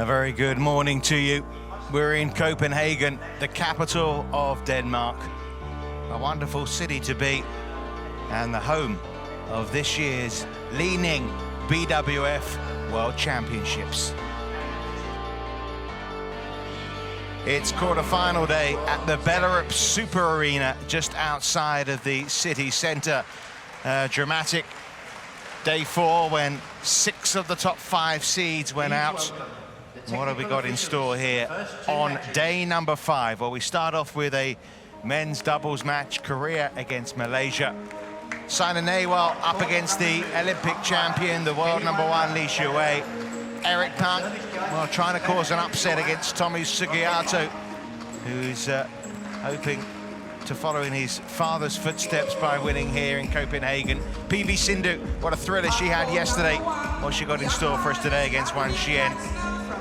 A very good morning to you. We're in Copenhagen, the capital of Denmark. A wonderful city to be, and the home of this year's leading BWF World Championships. It's quarter-final day at the BWF Super Arena, just outside of the city centre. Dramatic day 4 when 6 of the top 5 seeds went out. What have we got in store here on day number 5? Well, we start off with a men's doubles match, Korea against Malaysia. Simon Nawal up against the Olympic champion, the world #1 Lee Shui. Eric Pang, well, trying to cause an upset against Tommy Sugiato, who's hoping to follow in his father's footsteps by winning here in Copenhagen. PV Sindhu, what a thriller she had yesterday. What she got in store for us today against Wan Xian.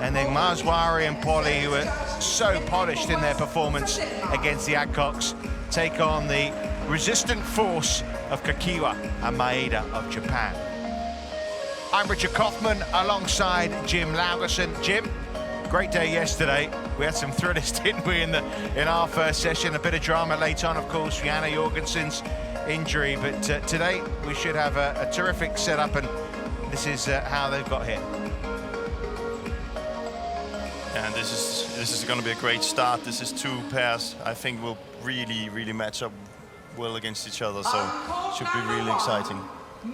And then Maswari and Polly, who were so polished in their performance against the Adcocks, take on the resistant force of Kakiwa and Maeda of Japan. I'm Richard Kaufman alongside Jim Laugerson. Jim, great day yesterday. We had some thrillers, didn't we, in our first session? A bit of drama late on, of course, Janne Jorgensen's injury. But today we should have a terrific setup, and this is how they've got here. And this is going to be a great start. This is 2 pairs I think will really match up well against each other, so it should be really exciting.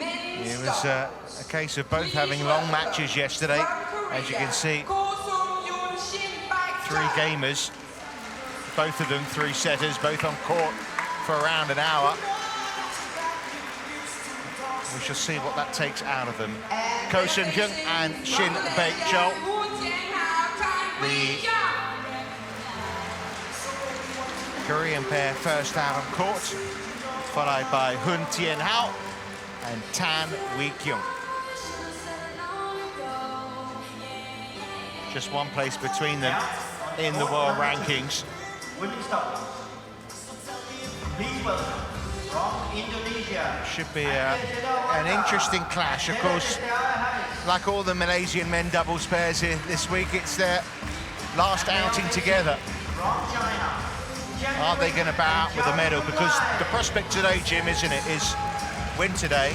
It was a case of both having long matches yesterday. As you can see, 3 gamers, both of them 3 setters, both on court for around an hour. We shall see what that takes out of them. Ko Sun Kyung and Shin Baek Choel. The Korean pair first out on court, followed by Thien How and Tan Kyung. Just 1 place between them in the world rankings. Should be an interesting clash. Of course, like all the Malaysian men doubles pairs here this week, it's their last outing together. Are they going to bow out with a medal? Because the prospect today, Jim, isn't it, is win today,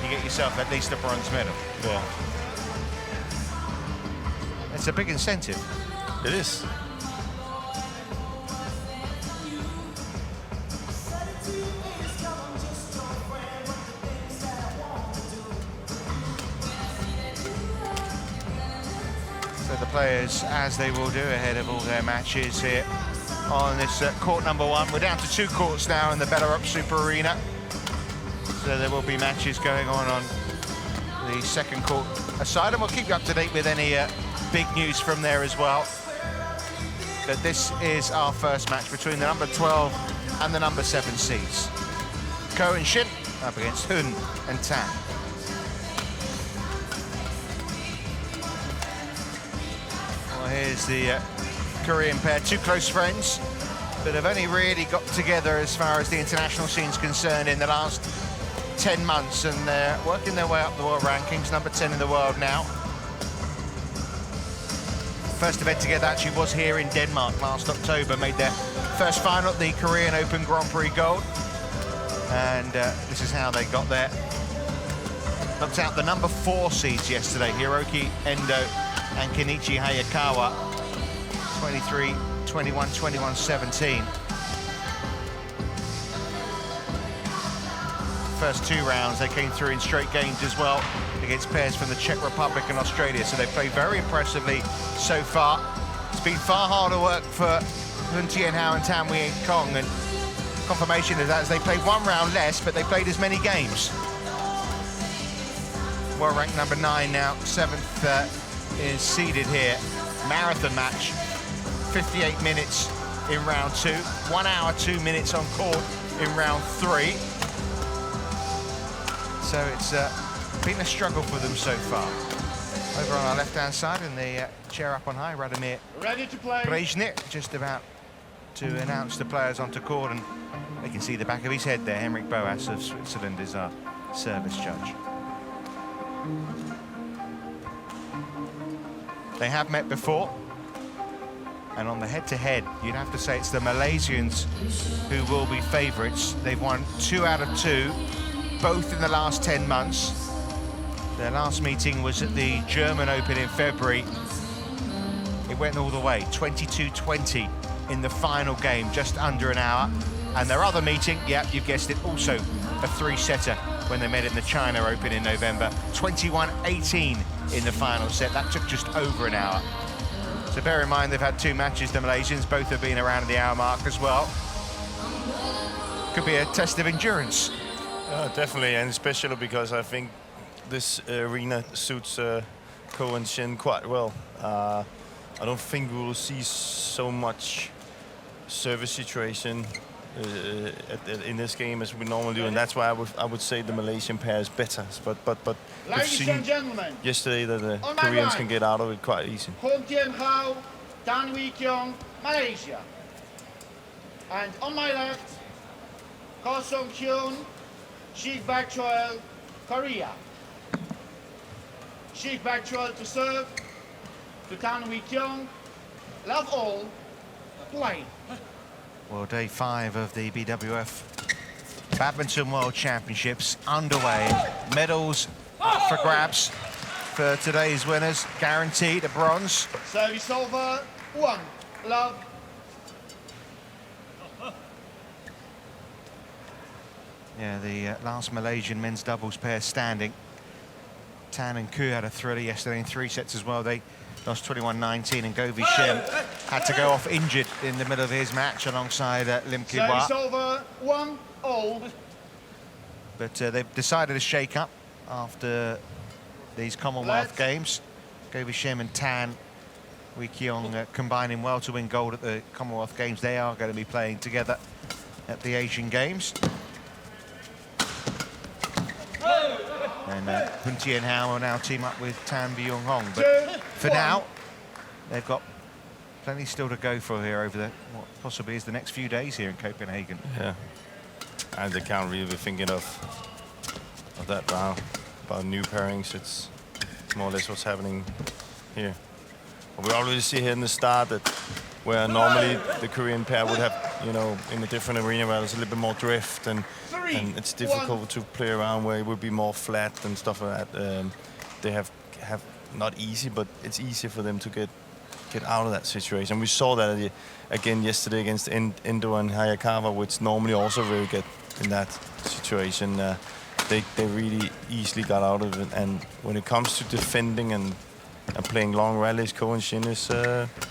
you get yourself at least a bronze medal. Yeah. It's a big incentive. It is. So the players, as they will do ahead of all their matches here on this court #1. We're down to 2 courts now in the BWF Super Arena. So there will be matches going on the second court aside, and we'll keep you up to date with any big news from there as well. But this is our first match between the #12 and the #7 seeds. Ko and Shin up against Hoon and Tan. Well, here's the Korean pair, 2 close friends, but have only really got together as far as the international scene's concerned in the last 10 months, and they're working their way up the world rankings, #10 in the world now. First event together actually was here in Denmark last October, made their first final at the Korean Open Grand Prix Gold, and this is how they got there. Knocked out the #4 seeds yesterday, Hiroki Endo and Kenichi Hayakawa, 23, 21, 21, 17. First 2 rounds, they came through in straight games as well against pairs from the Czech Republic and Australia, so they played very impressively so far. It's been far harder work for Thien How and Tan Kong, and confirmation of that is they played 1 round less, but they played as many games. World rank #9 now, 7th is seeded here. Marathon match, 58 minutes in round 2, 1 hour, 2 minutes on court in round 3. So it's been a struggle for them so far. Over on our left-hand side, in the chair up on high, Radomir Brezhny, just about to announce the players onto court, and they can see the back of his head there. Henrik Boas of Switzerland is our service judge. They have met before. And on the head-to-head, you'd have to say it's the Malaysians who will be favourites. They've won 2 out of 2, both in the last 10 months. Their last meeting was at the German Open in February. It went all the way, 22-20 in the final game, just under an hour. And their other meeting, yeah, you've guessed it, also a 3-setter when they met in the China Open in November. 21-18 in the final set. That took just over an hour. So bear in mind they've had 2 matches, the Malaysians. Both have been around the hour mark as well. Could be a test of endurance. Definitely, and especially because I think this arena suits Ko and Shin quite well. I don't think we will see so much service situation in this game as we normally do, and that's why I would say the Malaysian pair is better. But we've seen yesterday that the Koreans can get out of it quite easy. Thien How, Kiong, Malaysia. And on my left, Ko Sung Hyun, Baek Choel, Korea. Baek Choel to serve, to Kiong. Love all, play. Well, day 5 of the BWF Badminton World Championships underway. Medals up for grabs for today's winners. Guaranteed a bronze. Service over, 1, love. Yeah, the last Malaysian men's doubles pair standing. Tan and Koo had a thriller yesterday in 3 sets as well. They lost 21-19, and Go Shin had to go off injured in the middle of his match alongside Lim Ki Hwa. Service over, 1-all. But they've decided to shake up after these Commonwealth Games. Go Shin and Tan Wee Kiong combining well to win gold at the Commonwealth Games. They are going to be playing together at the Asian Games. And Thien How will now team up with Tan Byung Hong. But for now, they've got plenty still to go for here over what possibly is the next few days here in Copenhagen. Yeah, and they can't really be thinking of that now. About new pairings, it's more or less what's happening here. But we already see here in the start that where normally the Korean pair would have, you know, in a different arena where there's a little bit more drift and it's difficult to play around where it would be more flat and stuff like that. They have not easy, but it's easy for them to get out of that situation. We saw that again yesterday against Indo and Hayakawa, which normally also very good in that situation. They really easily got out of it. And when it comes to defending and playing long rallies, Ko and Shin is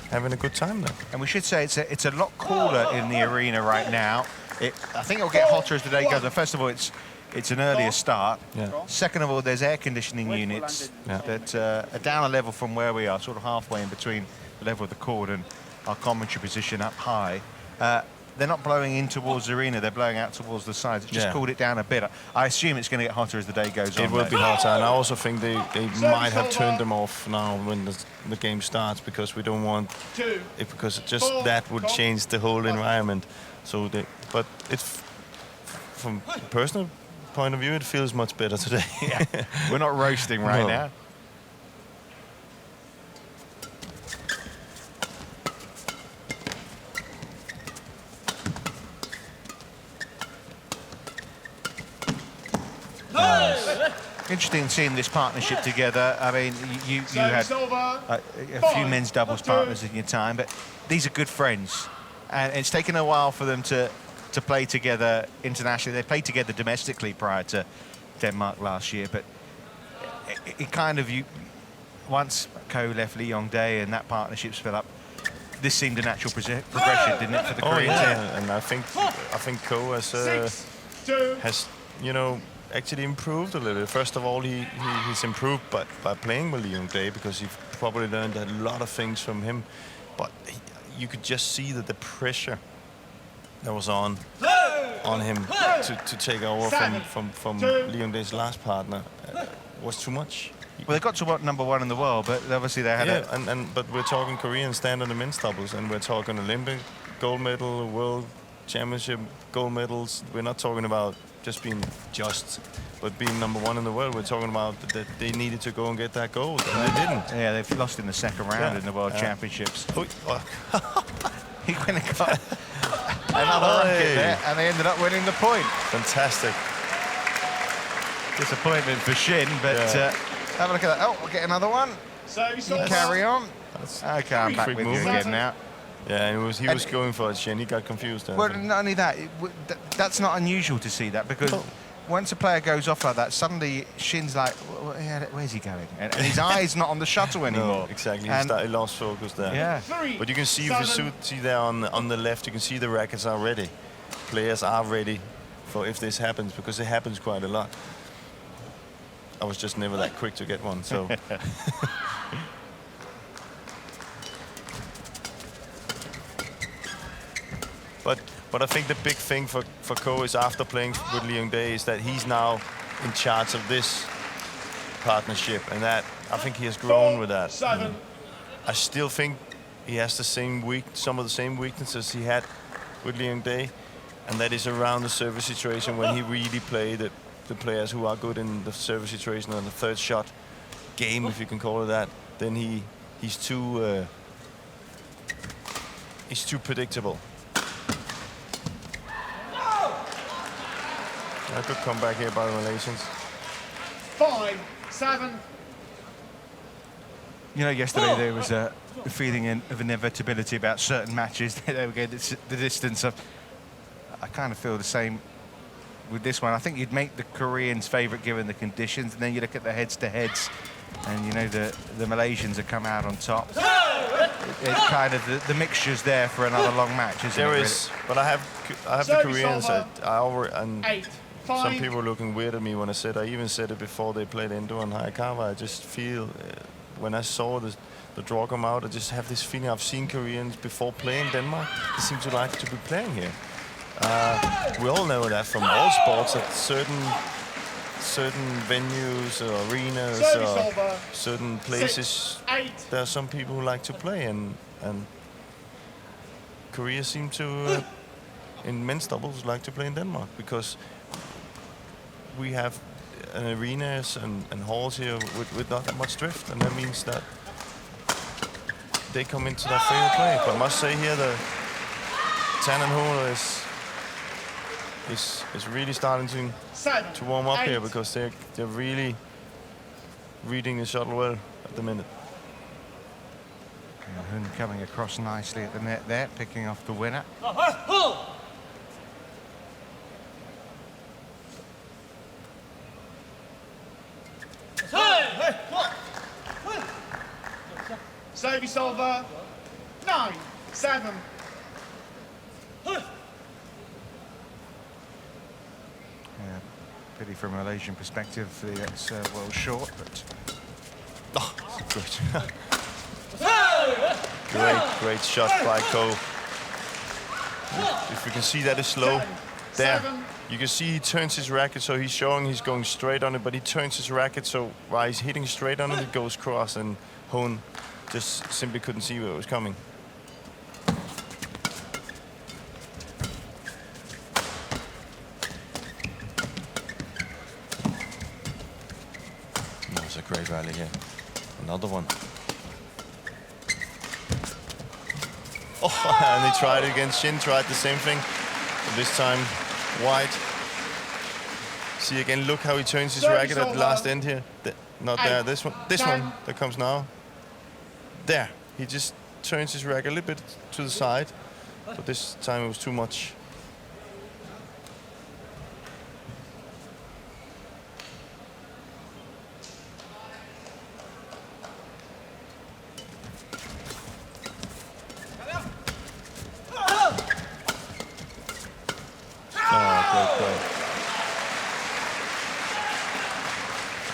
having a good time there. And we should say it's a lot cooler in the arena right now. I think it'll get hotter as the day goes on. First of all, it's an earlier start. Yeah. Second of all, there's air conditioning units that are down a level from where we are, sort of halfway in between the level of the court and our commentary position up high. They're not blowing in towards the arena, they're blowing out towards the sides. It's just cooled it down a bit. I assume it's going to get hotter as the day goes on. It will be hotter, and I also think they might have turned them off now when the game starts, because we don't want it, because just that would change the whole environment. So but it's from a personal point of view, it feels much better today. Yeah. We're not roasting right now. Interesting seeing this partnership together. I mean, you had a few men's doubles partners in your time, but these are good friends. And it's taken a while for them to play together internationally. They played together domestically prior to Denmark last year, but it kind of, once Ko left Lee Yong-dae and that partnership split up, this seemed a natural progression, didn't it, for the Korean team? And I think Ko has, you know, actually improved a little bit. First of all, he's improved by playing with Lee Yong-dae, because you've probably learned a lot of things from him. But you could just see that the pressure that was on him to take over from Lee Yong-dae's last partner was too much. Well, they got to #1 in the world, but obviously they had but we're talking Korean standard in men's doubles, and we're talking Olympic gold medal, world championship gold medals. We're not talking about just being but being #1 in the world. We're talking about that they needed to go and get that gold, and they didn't. Yeah, they've lost in the second round in the World Championships. He went and got another racket there, and they ended up winning the point. Fantastic. Disappointment for Shin, but have a look at that. Oh, we'll get another one. So you saw Carry on. Okay, I'm back Quick with you movement. again now. Yeah, he was going for it, Shin. He got confused there. Well, not only that, that's not unusual to see that, because once a player goes off like that, suddenly Shin's like, where's he going? And his eye's not on the shuttle anymore. No, exactly. He lost focus there. Yeah. But you can see, if you see there on the left, you can see the rackets are ready. Players are ready for if this happens, because it happens quite a lot. I was just never that quick to get one, so. But I think the big thing for Ko is, after playing with Lee Young-dae, is that he's now in charge of this partnership, and that I think he has grown with that. I still think he has some of the same weaknesses he had with Lee Young-dae, and that is around the service situation when he really played the players who are good in the service situation and the third shot game, if you can call it that. Then he's too predictable. A good comeback here by the Malaysians. 5-7. You know, yesterday there was a feeling of inevitability about certain matches. They were going the distance of. I kind of feel the same with this one. I think you'd make the Koreans' favourite given the conditions, and then you look at the heads-to-heads, and you know the Malaysians have come out on top. It's kind of the mixture's there for another long match, isn't it? There is, but I have the Koreans. Some people are looking weird at me when I said. I even said it before they played Endo and Hayakawa. I just feel when I saw the draw come out, I just have this feeling. I've seen Koreans before playing Denmark. They seem to like to be playing here. We all know that from all sports, that certain venues or arenas or certain places, there are some people who like to play, and Korea seem to in men's doubles like to play in Denmark, because we have arenas and halls here with not that much drift, and that means that they come into their favorite play. But I must say here, the Thien How Hoon is really starting to warm up here, because they're really reading the shuttle well at the minute. Hoon coming across nicely at the net there, picking off the winner. Service over. 9-7. Pity from a Malaysian perspective, it's well short, but good. Great shot by Ko. If you can see that is slow there, you can see he turns his racket, so he's showing he's going straight on it, but he turns his racket so while he's hitting straight on it, it goes cross, and Hoon just simply couldn't see where it was coming. That was a great rally here. Another one. Oh, and he tried it against Shin, tried the same thing, but this time wide. See again, look how he turns his racket at the last end here. Not there, this one that comes now. There, he just turns his racket a little bit to the side, but this time it was too much.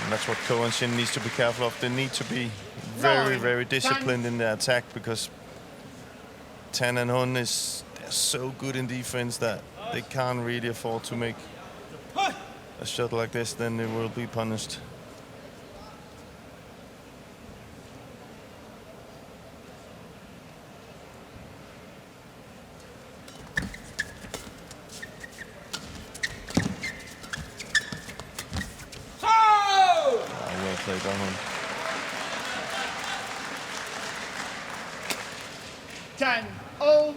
And that's what Ko and Shin needs to be careful of. They need to be very, very disciplined in their attack, because Thien and Hoon they're so good in defense that they can't really afford to make a shot like this. Then they will be punished. play Jong Hoon. 10-0.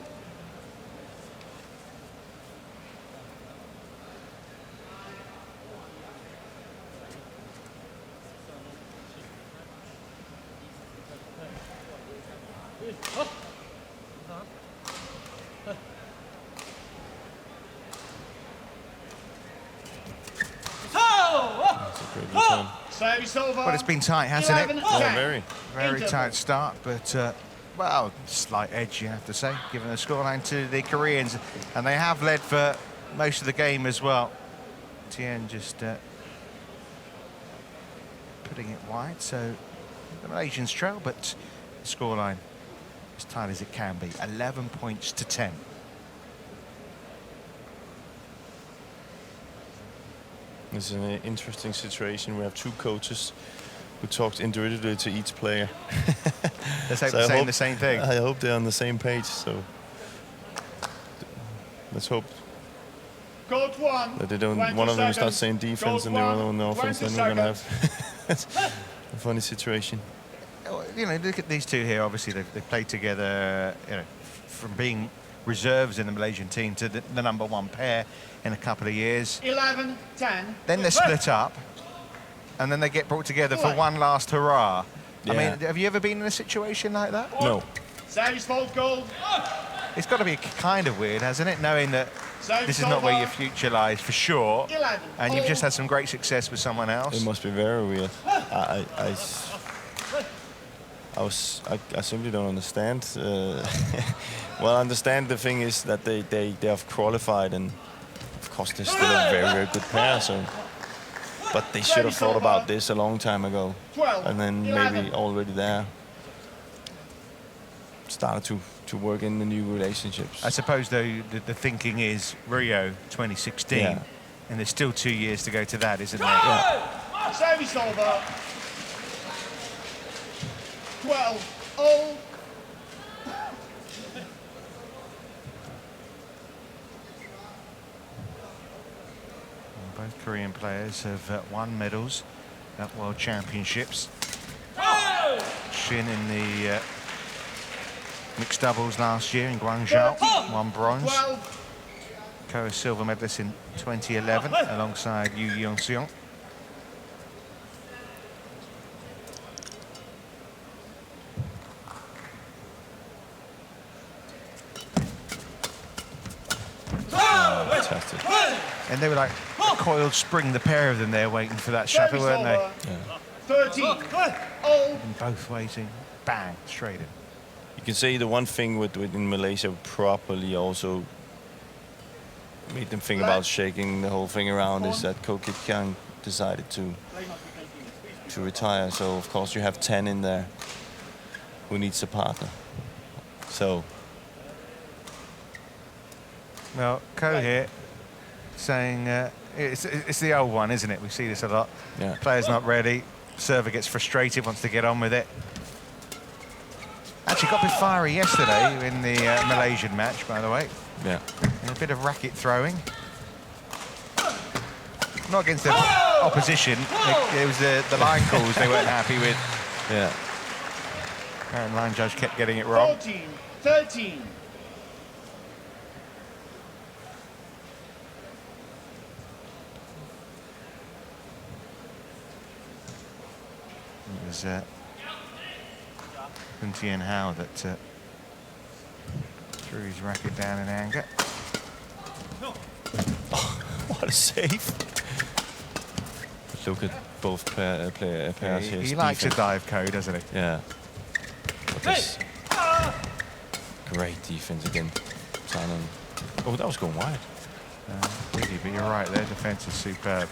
That's a great return. Service over. Well, it's been tight, hasn't it? 11-10. Yeah, very. Very tight start, but well, slight edge, you have to say, given the scoreline to the Koreans, and they have led for most of the game as well. Thien just putting it wide, so the Malaysians trail, but the scoreline as tight as it can be, 11 points to 10. This is an interesting situation. We have two coaches who talked individually to each player. They're So I saying hope- the same thing. I hope they're on the same page. So let's hope Court 1. that they don't. 20 One of them is not seconds. saying defense Court and the other 1, one offense. 20 Then we're gonna seconds. have a funny situation. You know, look at these two here. Obviously, they've played together. You know, from being reserves in the Malaysian team to the #1 pair in a couple of years. 11-10. Then they're split up, and then they get brought together for one last hurrah. I Yeah. mean, have you ever been in a situation like that? No. Service fault goal. It's got to be kind of weird, hasn't it? Knowing that this is not where your future lies for sure, 11. and you've just had some great success with someone else. It must be very weird. I simply don't understand. Well, I understand the thing is that they have qualified, and of course they're still a very, very good pair. So, but they should have thought about this a long time ago, 12. and then 11. maybe already there started to work in the new relationships. I suppose, though, the thinking is Rio 2016, Yeah. and there's still 2 years to go to that, isn't there? Yeah. Service over. 12-0. Both Korean players have won medals at World Championships. Shin in the mixed doubles last year in Guangzhou, won bronze. 12. Ko a silver medalist in 2011 alongside Yu Yeong-seong. Fantastic. And they were like a coiled spring, the pair of them there waiting for that shuttle, weren't they? Yeah. 13-0. And both waiting, bang, straight in. You can say the one thing with in Malaysia properly also made them think about shaking the whole thing around is that Ko Kiong decided to retire. So of course you have 10 in there who needs a partner. So Well, Ko here saying it's the old one, isn't it? We see this a lot. yeah, Player's not ready. Server gets frustrated, wants to get on with it. Actually got a bit fiery yesterday in the Malaysian match, by the way. yeah. And a bit of racket throwing. Not against the opposition. It was the line calls they weren't happy with. Yeah. And line judge kept getting it wrong. 14-13. It was Thien How that threw his racket down in anger. What a save. Look at both pairs here. He likes a dive code, doesn't he? Yeah. But this great defense again. Thailand. Oh, that was going wide. Did he? But you're right, their defence is superb.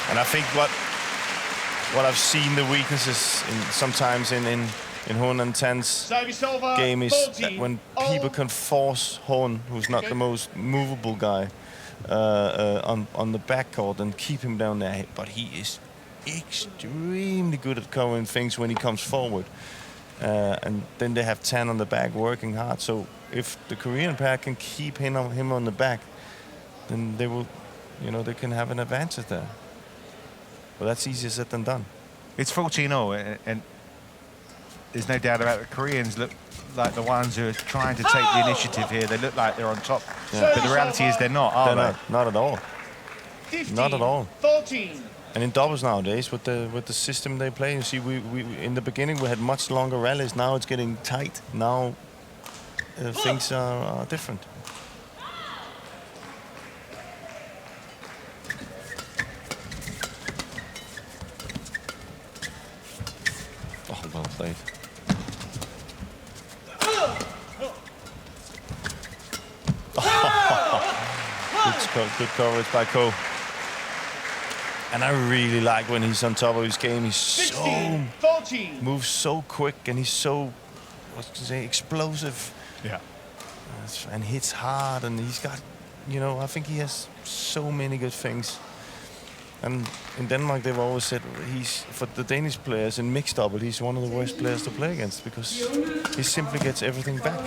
And I think what I've seen the weaknesses sometimes in Hoon and Tan's Service over. game is that 14-0. when people can force Hoon, who's not the most movable guy, on the backcourt and keep him down there, but he is extremely good at covering things when he comes forward. And then they have Tan on the back working hard. So if the Korean pair can keep him on the back, then they will, they can have an advantage there. But that's easier said than done. It's 14-all, and there's no doubt about it. The Koreans look like the ones who are trying to take the initiative here. They look like they're on top, but the reality is they're not, are they? Not at all. 15, Not at all. 14. And in doubles nowadays, with the system they play, you see, we in the beginning we had much longer rallies. Now it's getting tight. Now things are different. Oh, well played. Good coverage by Ko. And I really like when he's on top of his game. He's 16, 14. moves so quick, and he's so, what's to say, explosive. Yeah. And hits hard, and he's got, you know, I think he has so many good things. And in Denmark, they've always said for the Danish players in mixed double, he's one of the worst players to play against because he simply gets everything back.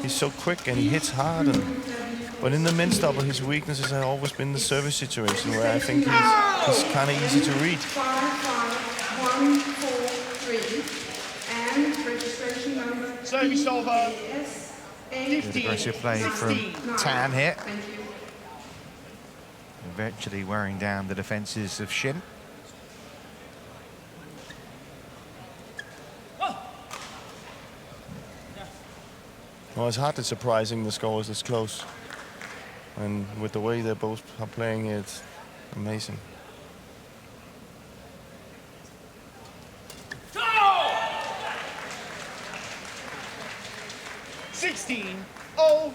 He's so quick and he hits hard. But in the men's double, his weaknesses have always been the service situation, where I think he's kind of easy to read. 5-5-1-4-3 and registration number Service over. Good aggressive play from Tan here. Thank you. Eventually wearing down the defences of Shin. Well, it's hardly surprising the score is this close. And with the way they both are playing, it's amazing. Oh.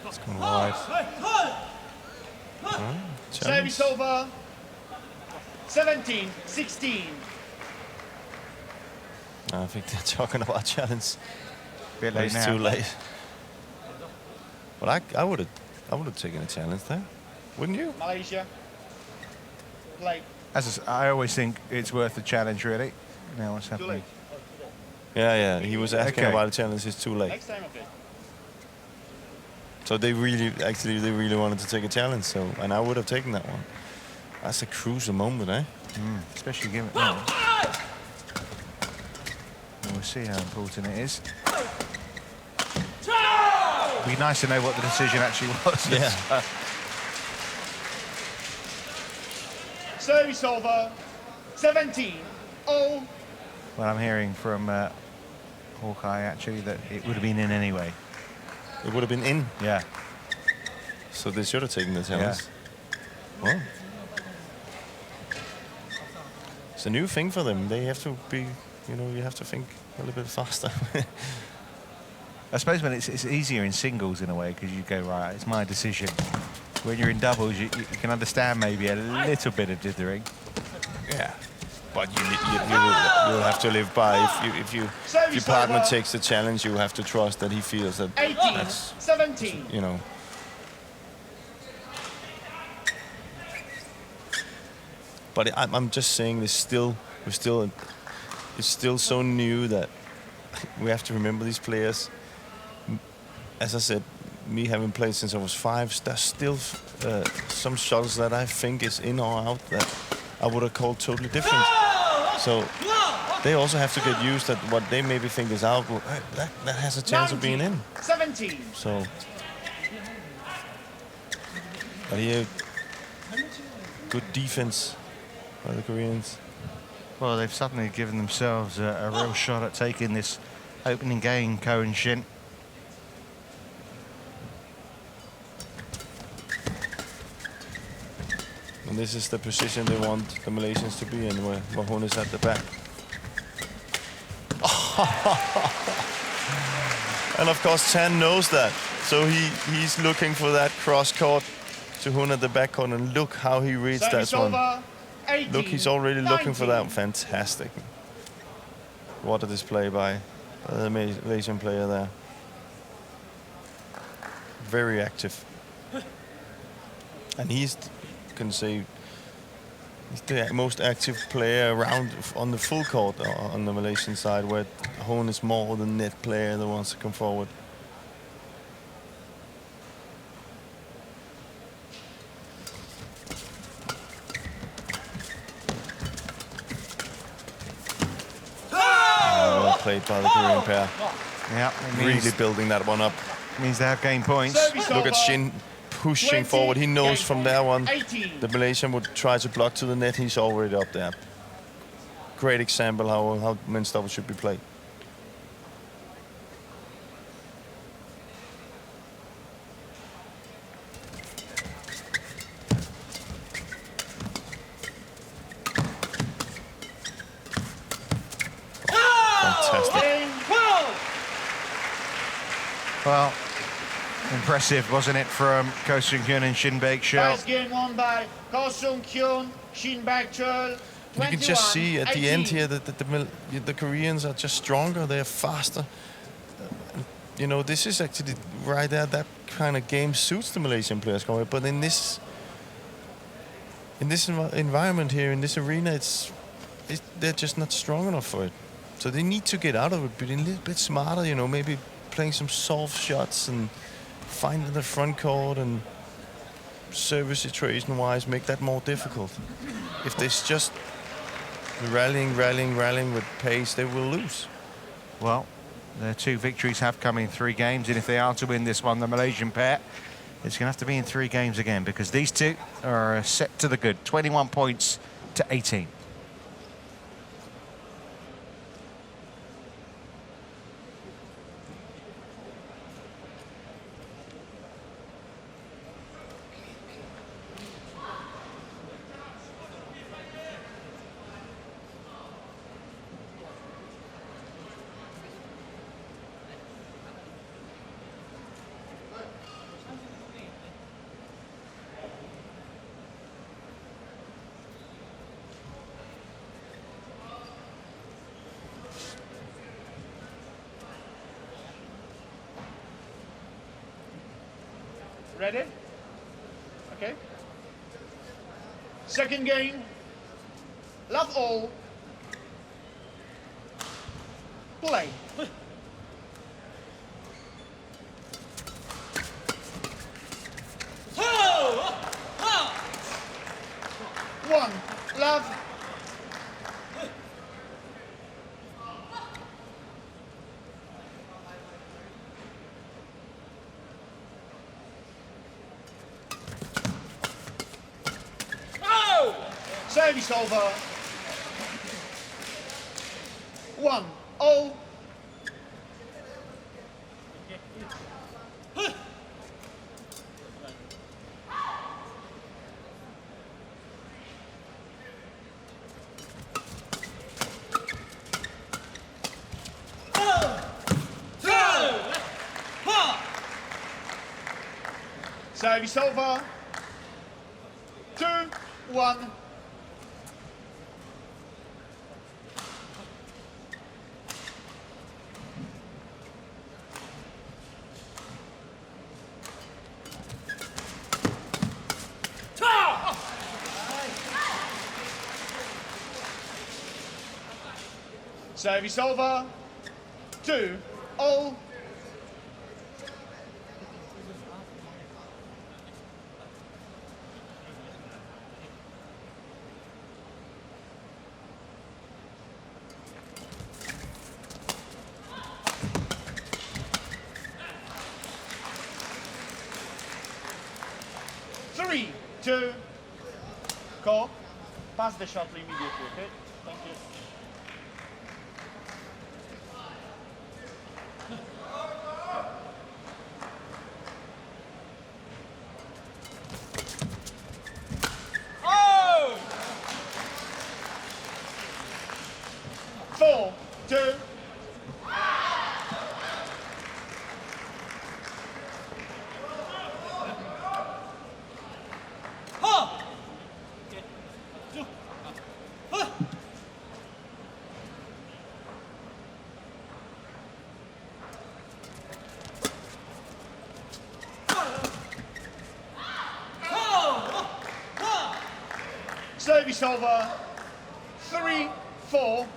It's going wide. Service over. 17-16. I think they're talking about challenge. Bit late It's now. too late. But I would have taken a challenge there, wouldn't you? Malaysia. Late. I always think it's worth the challenge, really. Now what's Too happening? late. Yeah. He was asking Okay. about a challenge. It's too late. Next time, okay. So they really wanted to take a challenge. So, and I would have taken that one. That's a crucial moment, eh? Especially given. We'll see how important it is. It'd be nice to know what the decision actually was. Yeah. Service over. 17-0. Well, I'm hearing from Hawkeye actually that it would have been in anyway. It would have been in. Yeah. So they should have taken the challenge. Well, it's a new thing for them. They have to be, you have to think a little bit faster. I suppose when it's easier in singles in a way because you go, right, it's my decision. When you're in doubles, you can understand maybe a little bit of dithering. Yeah. But you'll have to live by if your partner takes the challenge, you have to trust that he feels that 18-17. you know. But I'm just saying it's still so new that we have to remember these players. As I said, me having played since I was 5, there's still some shots that I think is in or out that I would have called totally different. So they also have to get used that what they maybe think is out, well, that has a chance of being in. 17. So, but here, good defense by the Koreans. Well, they've suddenly given themselves a real shot at taking this opening game, Ko and Shin. And this is the position they want the Malaysians to be in, where Hoon is at the back. And of course, Tan knows that. So he's looking for that cross court to Hoon at the back corner. And look how he reads that one. 18, Look, he's already looking for that. 19. Fantastic. What a display by the Malaysian player there. very active. And he's the most active player around on the full court on the Malaysian side, where Hoon is more the net player that wants to come forward. Well played by the Korean pair. Yeah, Really building that one up. Means they have gained points. Look at Shin pushing forward. He knows from there one 18. the Malaysian would try to block to the net. He's already up there. Great example how men's double should be played. Fantastic. Well, impressive, wasn't it, from Ko Sung-hyun and Shin Baek Choel? First game won by Ko Sung-hyun, Shin Baek Choel. You can just see at the end here that the Koreans are just stronger. They're faster. You know, this is actually right there. That kind of game suits the Malaysian players. But in this environment here, in this arena, they're just not strong enough for it. So they need to get out of it, but a little bit smarter. You know, maybe playing some soft shots and finding the front court and service situation-wise make that more difficult. If there's just rallying with pace, they will lose. Well, their 2 victories have come in 3 games, and if they are to win this one, the Malaysian pair, it's going to have to be in 3 games again, because these 2 are set to the good. 21 points to 18. Ready? Okay. Second game. Love all. Play. One. Love. Service over. 1-0. Service over. 2-1. Service over. 2-0. Three, 2. Ko, pass the shuttle immediately, okay? Thank you. Oh! 4-2. Service over. 3-4.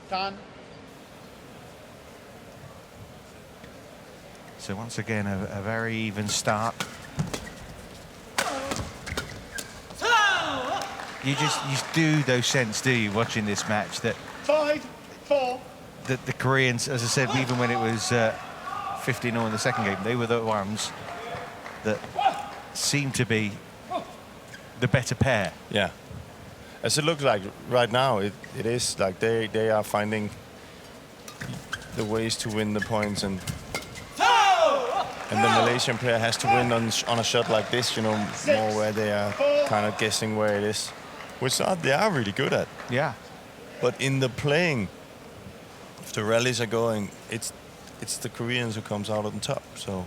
Tan. So once again, a very even start. You do though sense, do you, watching this match, that 5-4. that the Koreans, as I said, even when it was 15-0 in the second game, they were the ones that seemed to be the better pair. Yeah. As it looks like right now, it is like they are finding the ways to win the points, and the Malaysian player has to win on a shot like this, you know, more where they are kind of guessing where it is, which they are really good at. Yeah. But in the playing, if the rallies are going, it's the Koreans who comes out on top. So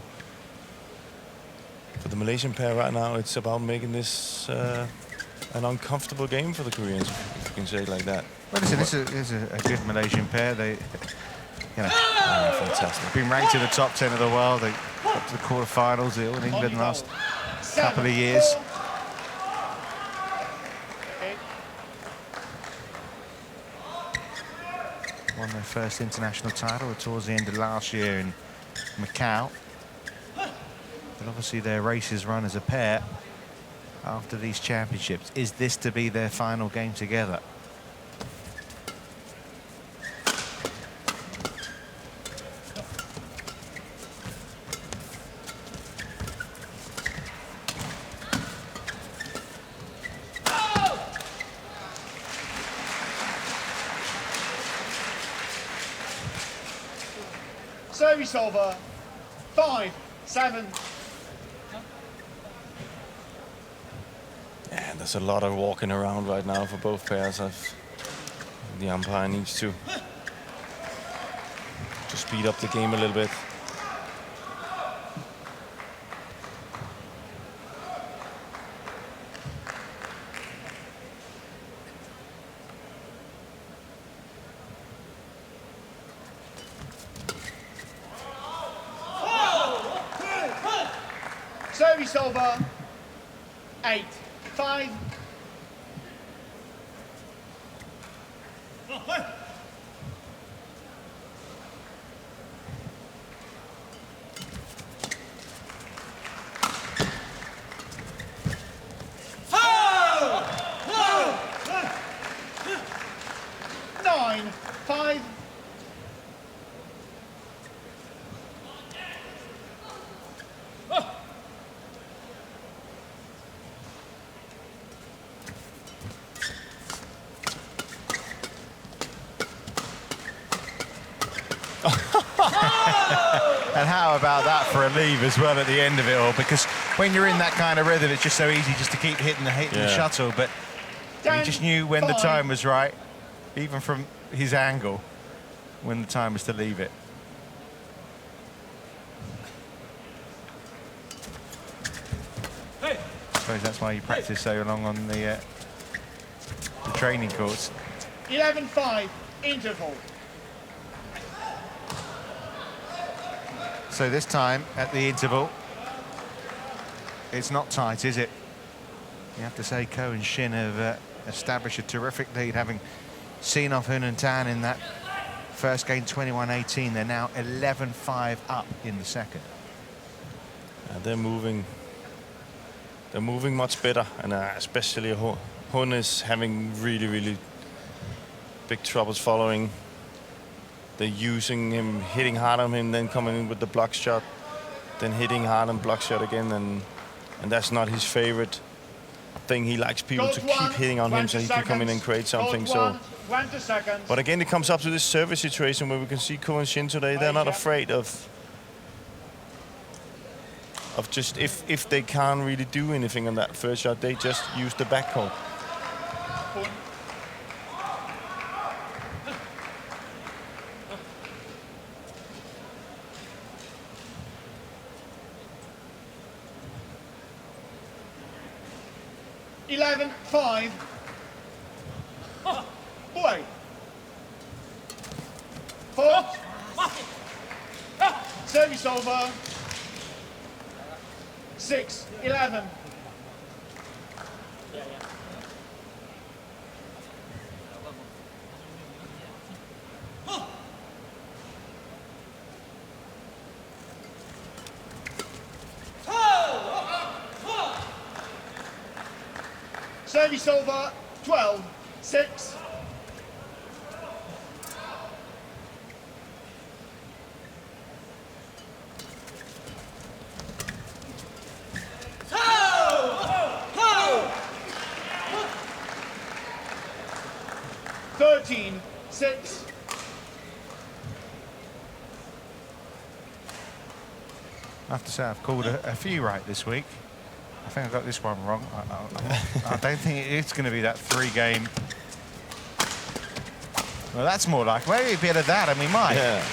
for the Malaysian pair right now, it's about making this an uncomfortable game for the Koreans, if you can say it like that. Well, listen, this is a good Malaysian pair. They, fantastic. Been ranked in the top 10 of the world. They got to the quarterfinals. They all in England last couple of years. Won their first international title towards the end of last year in Macau. But obviously their races run as a pair after these championships. Is this to be their final game together? Service over. 5-7. Yeah, there's a lot of walking around right now for both pairs. The umpire needs to speed up the game a little bit. Service over. 8-5. And how about that for a leave as well at the end of it all? Because when you're in that kind of rhythm, it's just so easy just to keep hitting the shuttle. But he just knew when the time was right, even from his angle, when the time was to leave it. I suppose that's why you practice so long on the training course. 11-5, interval. So this time at the interval, it's not tight, is it? You have to say Ko and Shin have established a terrific lead, having seen off Hyun Tan in that first game 21-18. They're now 11-5 up in the second. They're moving much better, and especially Hoon is having really big troubles following. They're using him, hitting hard on him, then coming in with the block shot, then hitting hard and block shot again, and that's not his favorite think he likes people Court to one, keep hitting on him 20 so he can come in and seconds. create something. Court So, one, 20 seconds. but again, it comes up to this service situation where we can see Ko and Shin today. They're not afraid of just if they can't really do anything on that first shot, they just use the backcourt. Point. $11-5. Boy. Four. Service over. 6-11. Service over. 12-6. $13-6. I have to say I've called a few right this week. I think I got this one wrong. I don't think it's going to be that 3-game. Well, that's more like maybe a bit of that, and we might. Yeah.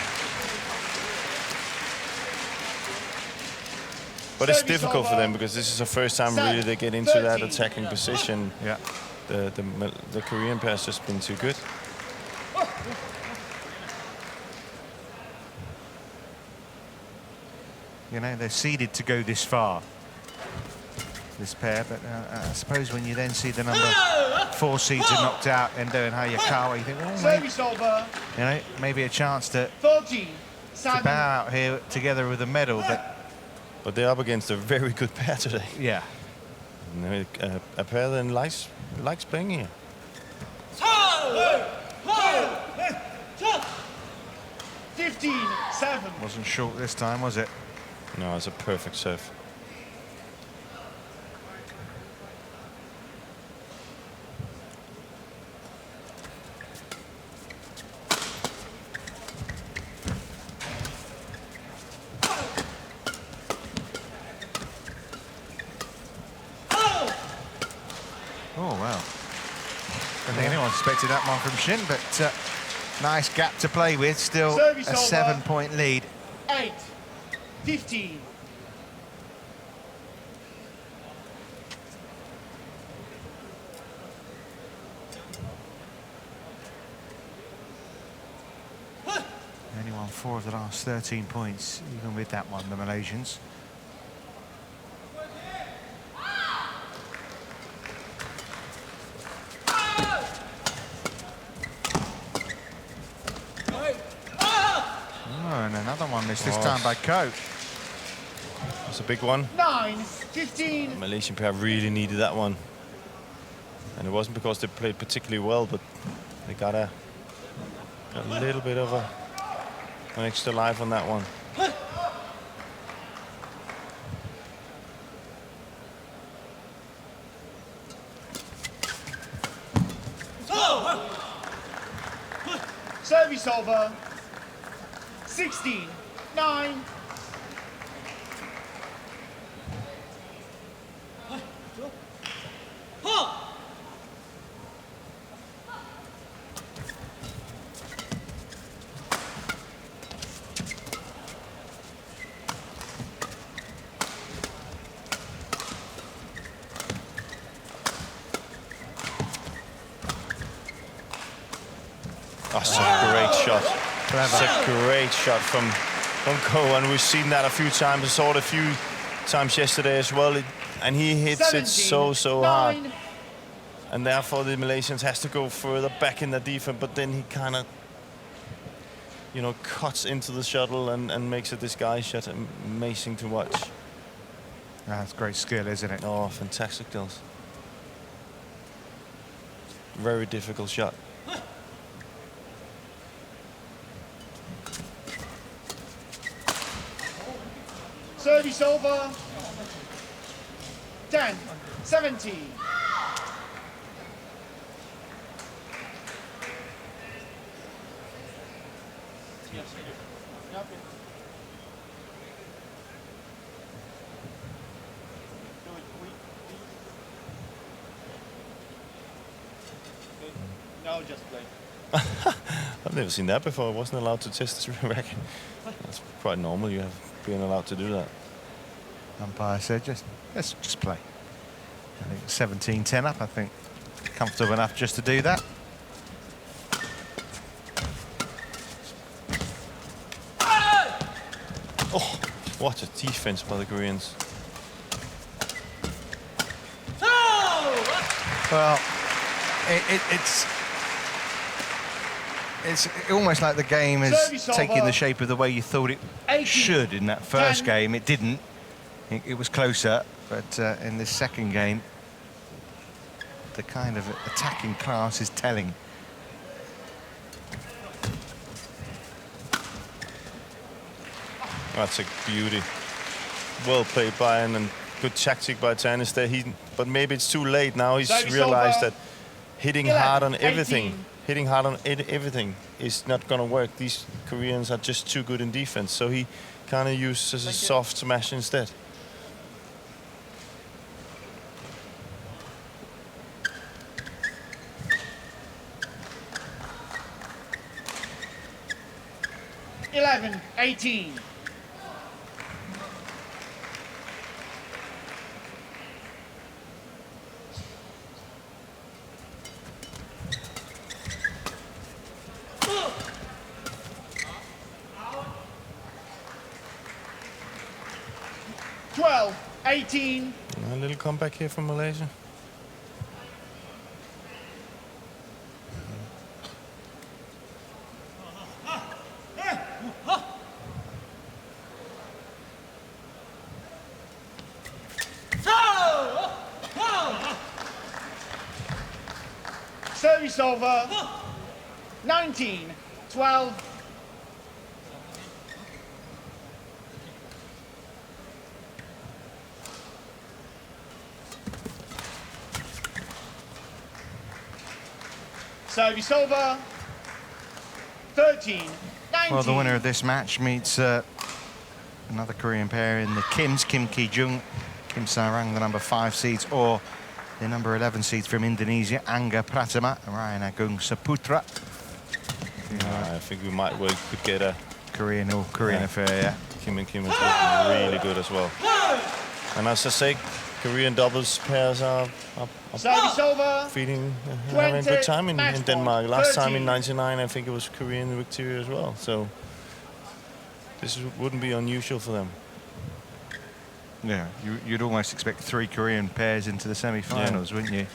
But it's difficult for them because this is the first time really they get into that attacking position. Yeah. The Korean pair's just been too good. You know, they're seeded to go this far, this pair, but I suppose when you then see the number 4 seeds are knocked out, Endo and Hayakawa, you think, well, maybe, Service over. you know, maybe a chance to 13-7. bow out here together with a medal, But they're up against a very good pair today. yeah. And, a pair that likes playing here. 15-7. Wasn't short this time, was it? No, it's a perfect serve. Oh, wow. I don't think anyone expected that one from Shin, but nice gap to play with. Still Service a over. 7-point lead. 8-15. Only won 4 of the last 13 points, even with that one, the Malaysians. Oh, and another one this time by Ko. That's a big one. 9-15. The Malaysian pair really needed that one. And it wasn't because they played particularly well, but they got a little bit of an extra life on that one. Service over. 16-9. That's a great shot. That's a great shot from Ko, and we've seen that a few times. I saw it a few times yesterday as well, and he hits it so hard. And therefore the Malaysians has to go further back in the defense, but then he kind of, you know, cuts into the shuttle and makes it this guy's shot. Amazing to watch. That's great skill, isn't it? Oh, fantastic, Dills. Very difficult shot. Service over. 10-17. No, just play. I've never seen that before. I wasn't allowed to test this racket. That's quite normal. You have been allowed to do that. Umpire said, let's just play. I think 17-10 up. I think comfortable enough just to do that. Oh, what a defense by the Koreans. Well, it's almost like the game is taking the shape of the way you thought it should in that first game. It didn't. It was closer, but in this second game, the kind of attacking class is telling. That's a beauty. Well played by him and good tactic by Tannis there. But maybe it's too late now. He's realized that hitting hard on everything is not going to work. These Koreans are just too good in defense. So he kind of uses a soft smash instead. Eleven, 18. A little comeback here from Malaysia. Service over. 19-12. Service over. 13-19. Well, the winner of this match meets another Korean pair in the Kims, Kim Ki-jung, Kim Sarang, the number 5 seeds, or the number 11 seeds from Indonesia, Angga Pratama and Ryan Agung Saputra. I think we could get a Korean affair, yeah. Kim and Kim is looking really good as well. And as I say, Korean doubles pairs are having a good time in Denmark. Last time in '99, I think it was Korean victory as well. So this wouldn't be unusual for them. Yeah, you'd almost expect 3 Korean pairs into the semi-finals, wouldn't you?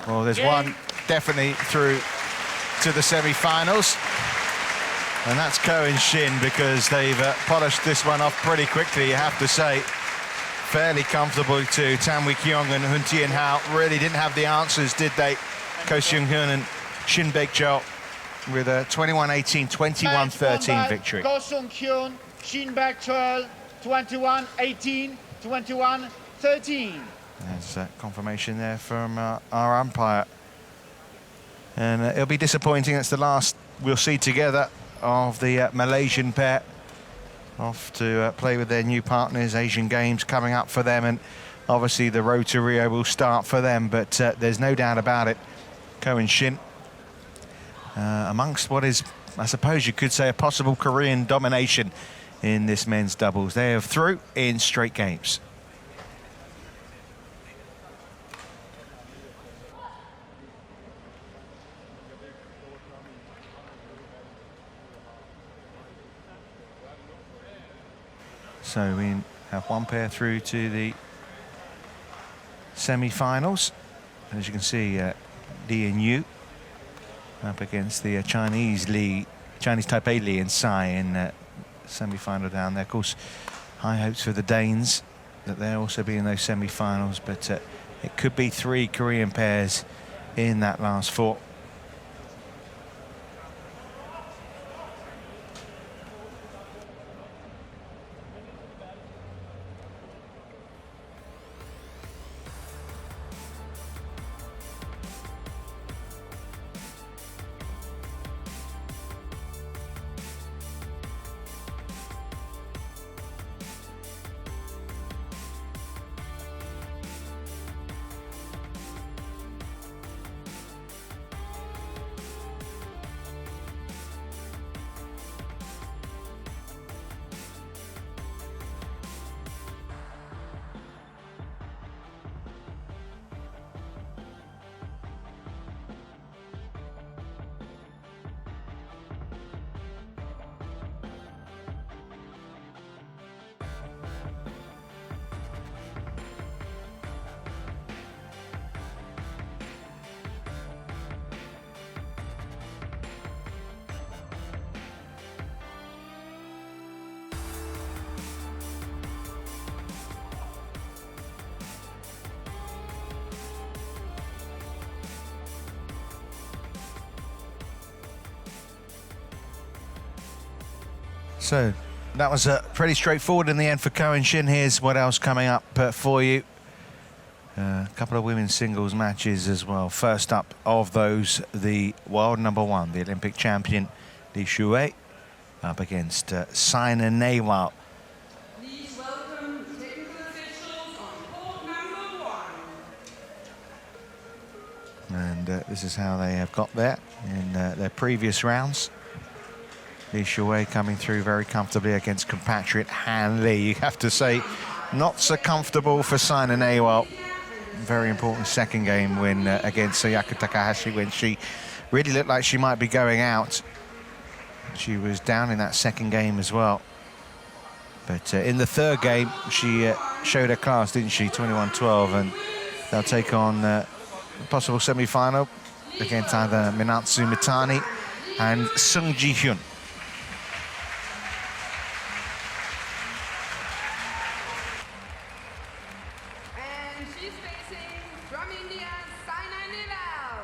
Well, there's one definitely through to the semi-finals, and that's Ko and Shin, because they've polished this one off pretty quickly, you have to say. Fairly comfortable too. Tan Kiong and Thien How really didn't have the answers, did they? Ko Seung Hoon and Shin Baek Choel with a 21-18, 21-13 victory. Ko Seung Hoon, Shin Baek Choel, 21-18, 21-13. There's confirmation there from our umpire. And it'll be disappointing. It's the last we'll see together of the Malaysian pair. Off to play with their new partners. Asian Games coming up for them, and obviously the road to Rio will start for them, but there's no doubt about it. Ko and Shin, amongst what is, I suppose you could say, a possible Korean domination in this men's doubles. They are through in straight games. So we have one pair through to the semi-finals. As you can see, Lee and Yu up against the Chinese Taipei Lee and Tsai in semi-final down there. Of course, high hopes for the Danes that they'll also be in those semi-finals, but it could be 3 Korean pairs in that last 4. So that was pretty straightforward in the end for Ko and Shin. Here's what else coming up for you. A couple of women's singles matches as well. First up of those, the world number 1, the Olympic champion Lee Shuwei, up against Saina Nehwal. Please welcome technical officials on court number 1. And this is how they have got there in their previous rounds. Lee Shuwei coming through very comfortably against compatriot Han Lee. You have to say, not so comfortable for Saina Nehwal. Very important second game win against Sayaka Takahashi, when she really looked like she might be going out. She was down in that second game as well. But in the third game, she showed her class, didn't she? 21-12, and they'll take on a possible semi-final against either Minatsu Mitani and Sung Ji-hyun. And she's facing from India, Saina Nehwal.